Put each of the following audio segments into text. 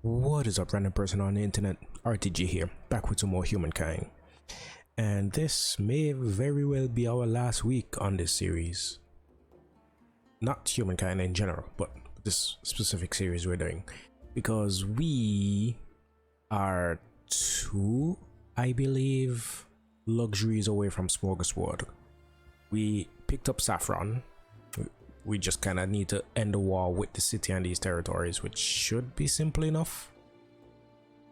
What is up, random person on the internet? RTG here, back with some more Humankind. And this may very well be our last week on this series. Not Humankind in general, but this specific series we're doing. Because we are two, I believe, luxuries away from Smorgasbord. We picked up Saffron. We just kind of need to end the war with the city and these territories, which should be simple enough.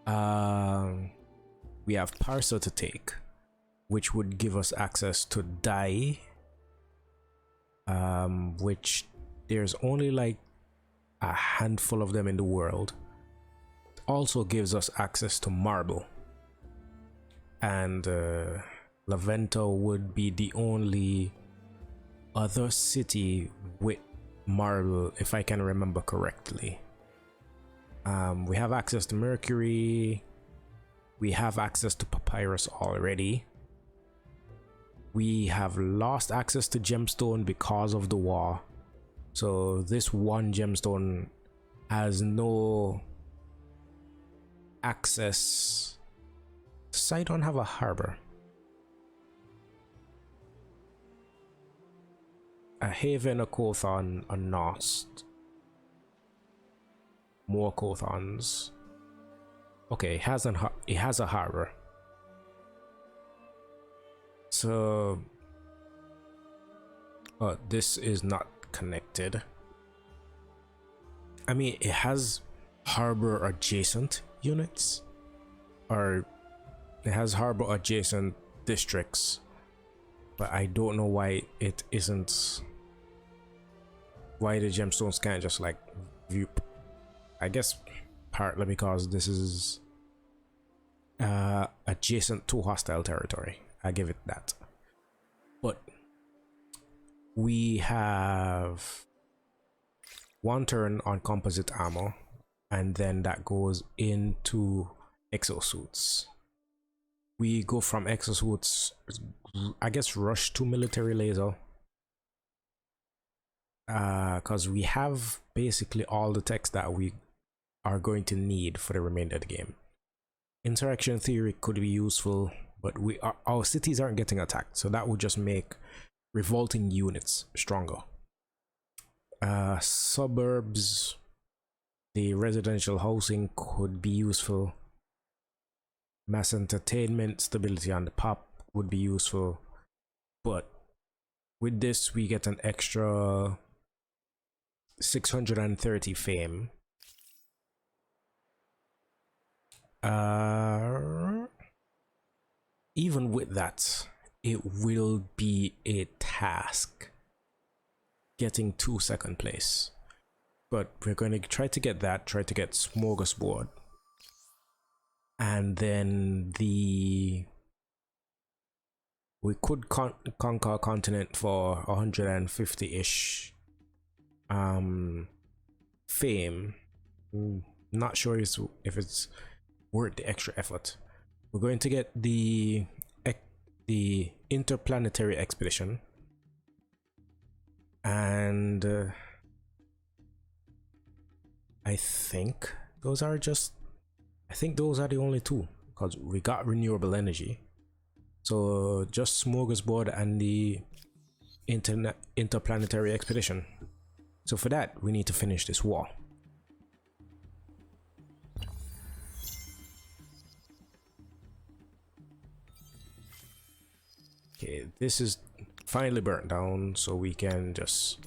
We have Parsa to take, which would give us access to Dai, which there's only like a handful of them in the world. Also gives us access to Marble, and Lavento would be the only other city with Marble, if I can remember correctly. We have access to Mercury. We have access to Papyrus already. We have lost access to Gemstone because of the war. So this one gemstone has no access. Sidon have a harbor. A haven, a Kothon, a Nost. More Kothons. Okay, it has a harbor. So this is not connected. I mean, it has harbor adjacent units, or it has harbor adjacent districts, but I don't know why it isn't, why the gemstones can't just like view. I guess partly because this is adjacent to hostile territory. I give it that. But we have one turn on composite armor, and then that goes into exosuits. We go from exosuits, I guess, rush to military laser, because we have basically all the text that we are going to need for the remainder of the game. Interaction theory could be useful, but our cities aren't getting attacked, so that would just make revolting units stronger. Suburbs, the residential housing could be useful. Mass entertainment, stability on the pop would be useful, but with this we get an extra 630 fame. Even with that, it will be a task getting to second place, but we're going to try to get that, try to get Smorgasbord, and then we could conquer a continent for 150-ish fame. Not sure if it's worth the extra effort. We're going to get the interplanetary expedition, and I think those are the only two, because we got renewable energy. So just Smorgasbord and the interplanetary expedition. So for that we need to finish this war. Okay, this is finally burnt down, so we can just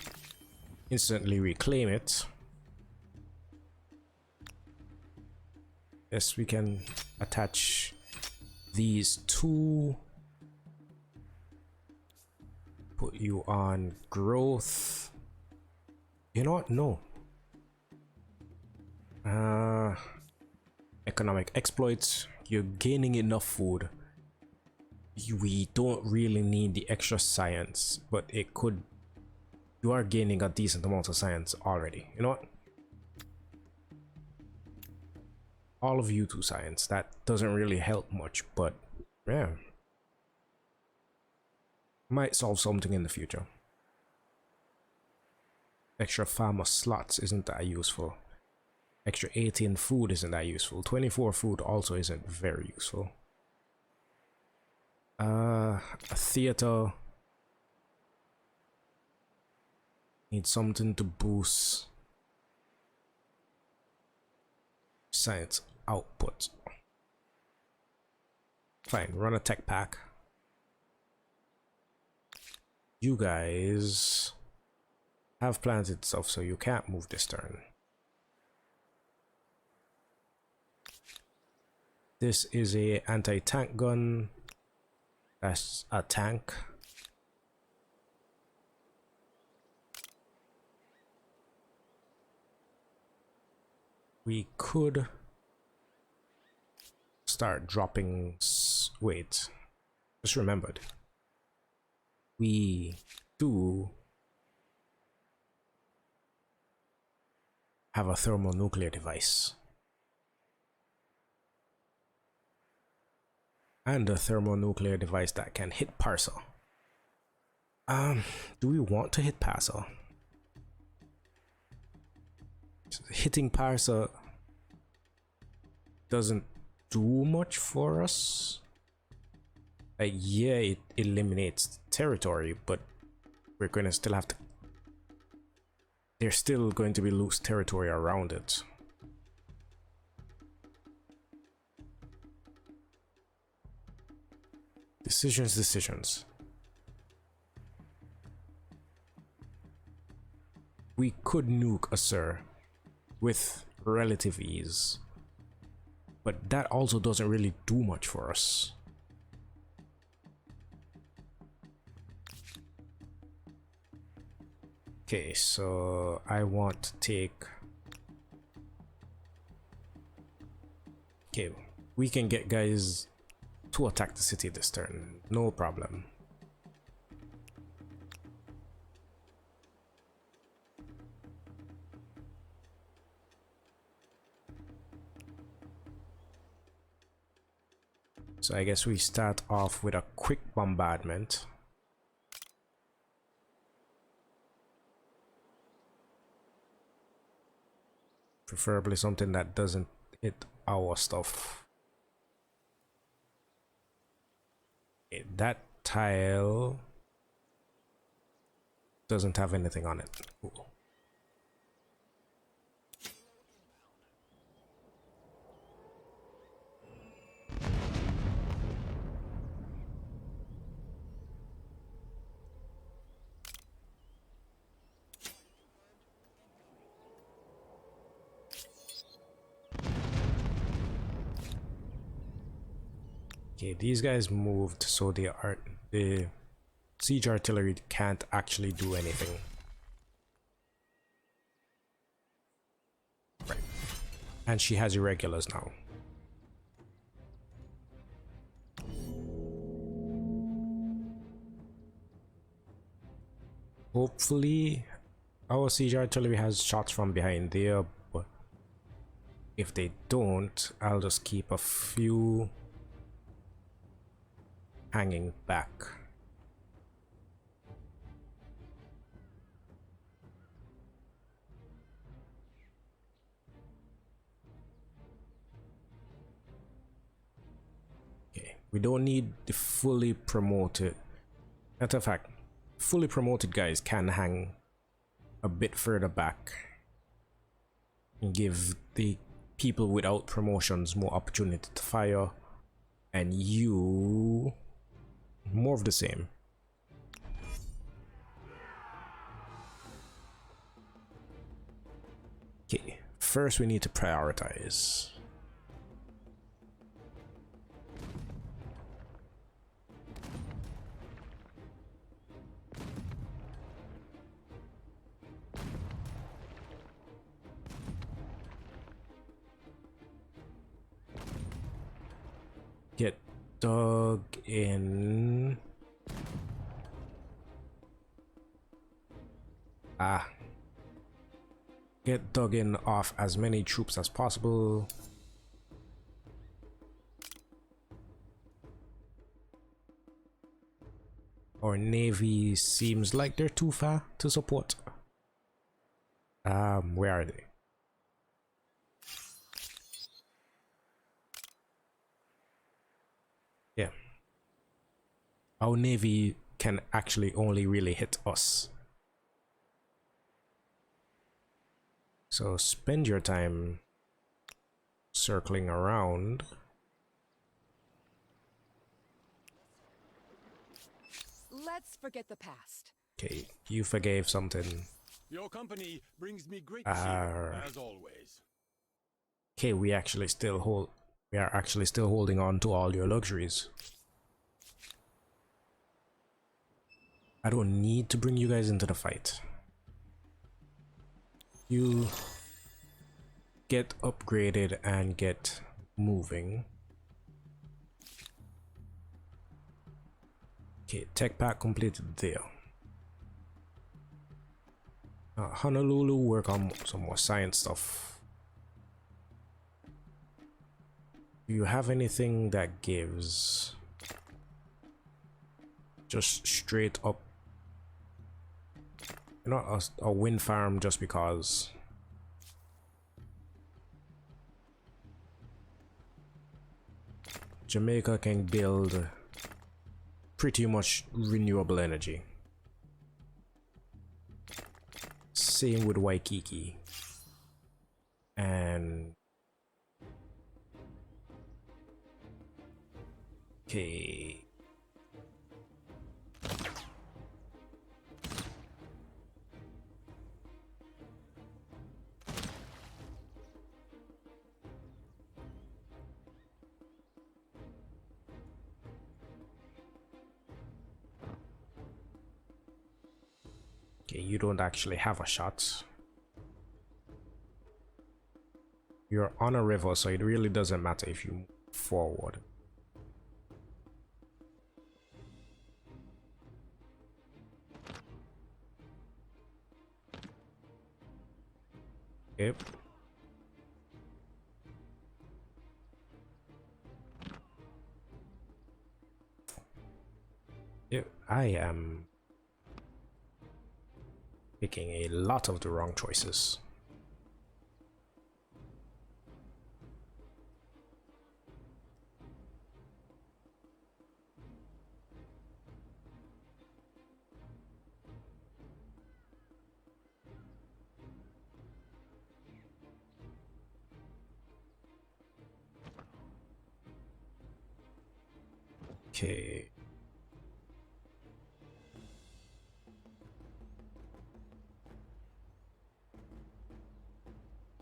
instantly reclaim it. Yes, we can attach these two. Put you on growth. You know what? No. Economic exploits. You're gaining enough food. We don't really need the extra science, but it could. You are gaining a decent amount of science already. You know what? All of you to science. That doesn't really help much, but yeah, might solve something in the future. Extra farmer slots isn't that useful. Extra 18 food isn't that useful. 24 food also isn't very useful. A theater needs something to boost science output. Fine, run a tech pack. You guys have planted stuff, so you can't move this turn. This is a anti-tank gun. That's a tank. We could start dropping. Wait, just remembered. We do have a thermonuclear device. And a thermonuclear device that can hit Parsa. Do we want to hit Parsa? Hitting Parsa doesn't do much for us. Like, yeah, it eliminates territory, but we're gonna still have to. There's still going to be loose territory around it. Decisions. We could nuke a Sir with relative ease, but that also doesn't really do much for us. Okay, so I want to take. Okay, we can get guys to attack the city this turn, no problem. So I guess we start off with a quick bombardment. Preferably something that doesn't hit our stuff. Okay, that tile doesn't have anything on it. Cool. Okay, these guys moved, so the siege artillery can't actually do anything. Right. And she has irregulars now. Hopefully our siege artillery has shots from behind there, but if they don't, I'll just keep a few hanging back. Okay, we don't need the fully promoted. Matter of fact, fully promoted guys can hang a bit further back and give the people without promotions more opportunity to fire, and you more of the same. Okay, first we need to prioritize. Get dug in. Get dug in off as many troops as possible. Our navy seems like they're too far to support. Where are they? our navy can actually only really hit us. So spend your time circling around. Let's forget the past. Okay, you forgave something. Your company brings me great cheer, as always. Okay, we are actually still holding on to all your luxuries. I don't need to bring you guys into the fight. You get upgraded and get moving. Okay, tech pack completed there. Honolulu, work on some more science stuff. Do you have anything that gives just straight up, you know, a wind farm just because? Jamaica can build pretty much renewable energy. Same with Waikiki. And okay. Okay, you don't actually have a shot. You're on a river, so it really doesn't matter if you move forward. Yep. Yep, I am picking a lot of the wrong choices. Okay.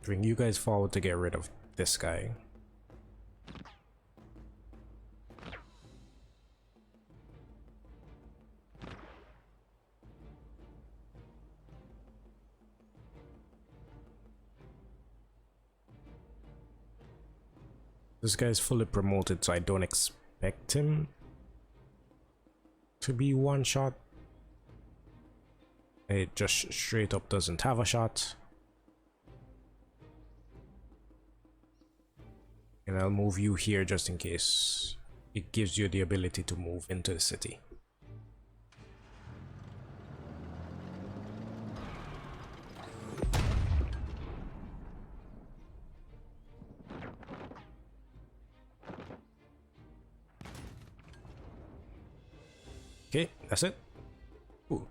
Bring you guys forward to get rid of this guy. This guy's fully promoted, so I don't expect him to be one shot. It just straight up doesn't have a shot. And I'll move you here just in case. It gives you the ability to move into the city. Okay, that's it. Ooh.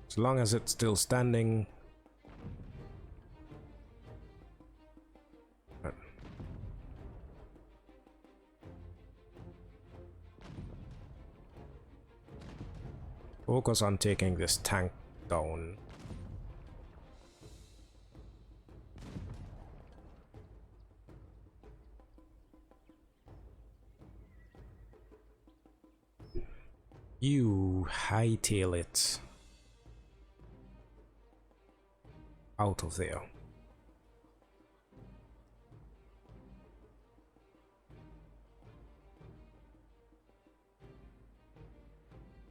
As long as it's still standing. Focus on taking this tank down. You hightail it out of there.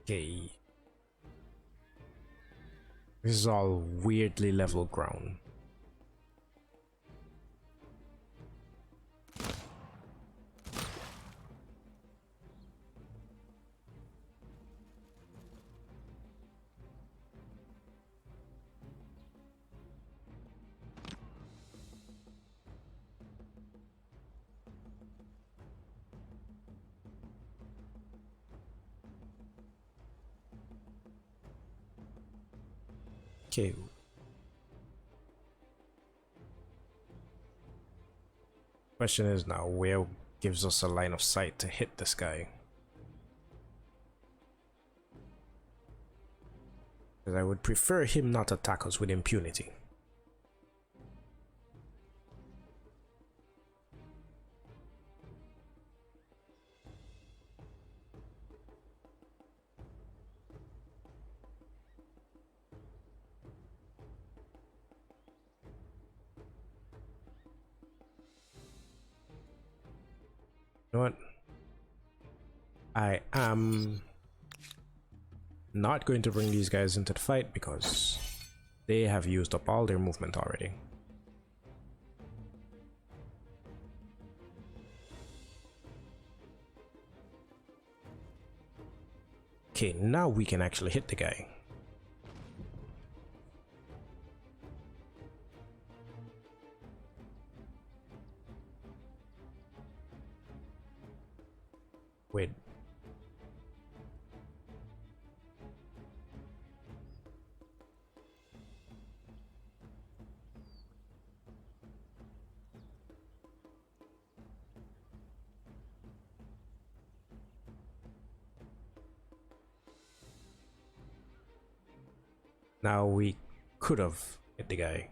Okay. This is all weirdly level ground. Okay. Question is now, where gives us a line of sight to hit this guy? Because I would prefer him not attack us with impunity. You know what? I am not going to bring these guys into the fight because they have used up all their movement already. Okay, now we can actually hit the guy. Wait. Now we could have hit the guy.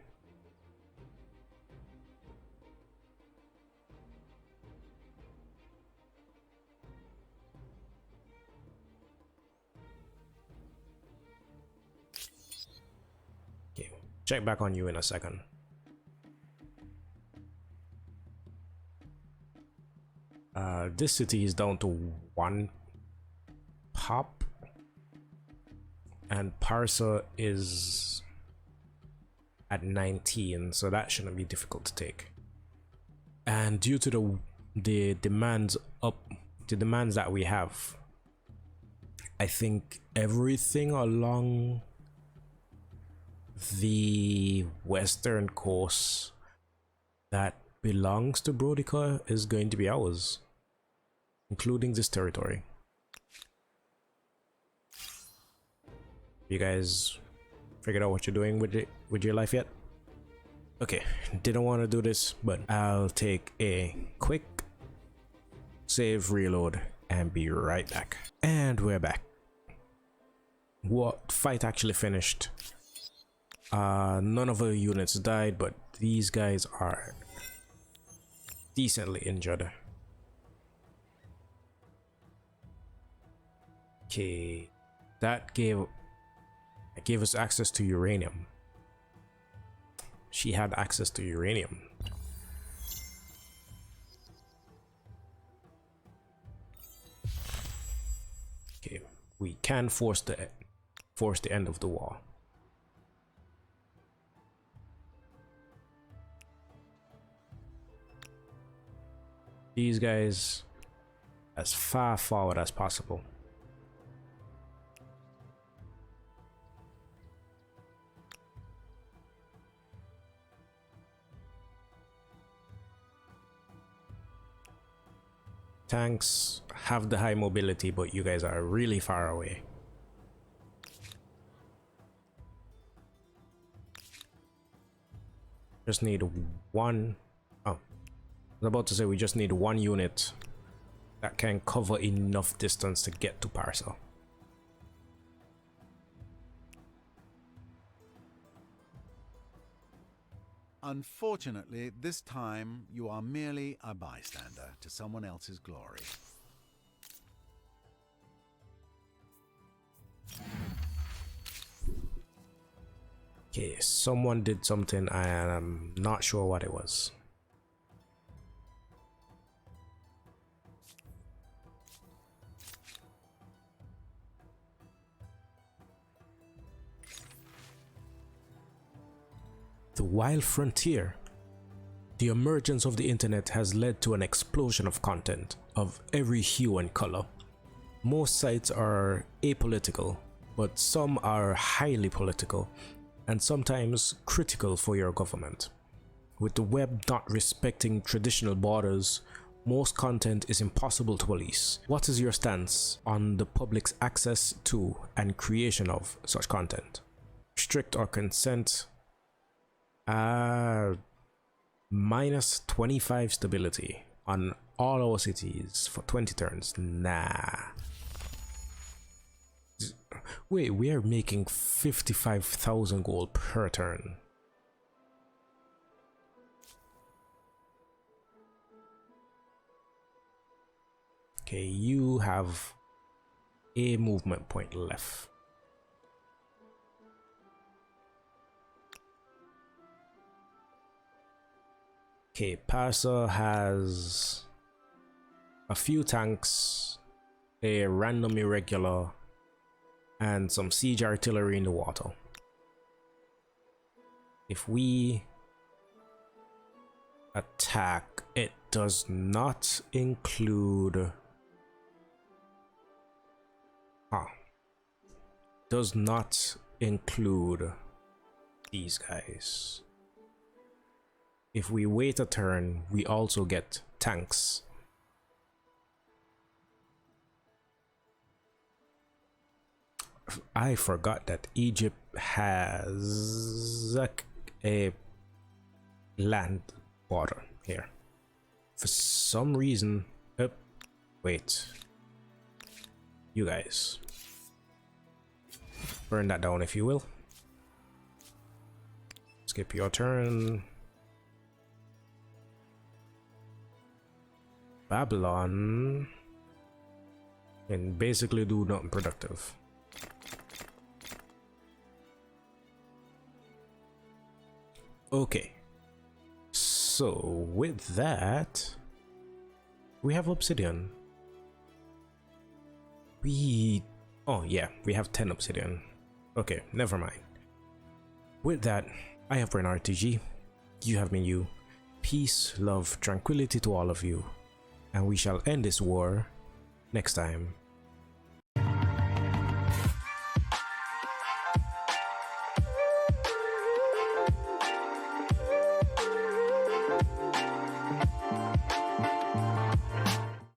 Okay, check back on you in a second. This city is down to 1 pop. And Parsa is at 19, so that shouldn't be difficult to take. And due to the demands that we have, I think everything along the western coast that belongs to Brodica is going to be ours, including this territory. You guys figured out what you're doing with your life yet? Okay, didn't want to do this, but I'll take a quick save, reload, and be right back. And we're back. What fight actually finished? None of our units died, but these guys are decently injured. Okay, that gave us access to uranium. She had access to uranium. Okay, we can force the end of the war. These guys as far forward as possible. Tanks have the high mobility, but you guys are really far away. Just need one. Oh, I was about to say we just need 1 unit that can cover enough distance to get to Parcel. Unfortunately, this time you are merely a bystander to someone else's glory. Okay, someone did something and I'm not sure what it was. The wild frontier. The emergence of the internet has led to an explosion of content of every hue and color. Most sites are apolitical, but some are highly political and sometimes critical for your government. With the web not respecting traditional borders, most content is impossible to police. What is your stance on the public's access to and creation of such content? Strict or consent. Minus 25 stability on all our cities for 20 turns. Nah. Wait, we are making 55,000 gold per turn. Okay, you have a movement point left. Okay, Parser has a few tanks, a random irregular, and some siege artillery in the water. If we attack, it does not include these guys. If we wait a turn, we also get tanks. I forgot that Egypt has a land border here. For some reason, wait. You guys. Burn that down if you will. Skip your turn. Babylon can basically do nothing productive. Okay, so with that, we have obsidian. Oh yeah, we have 10 obsidian. Okay, never mind. With that, I have been RTG, you have been you. Peace, love, tranquility to all of you. And we shall end this war next time.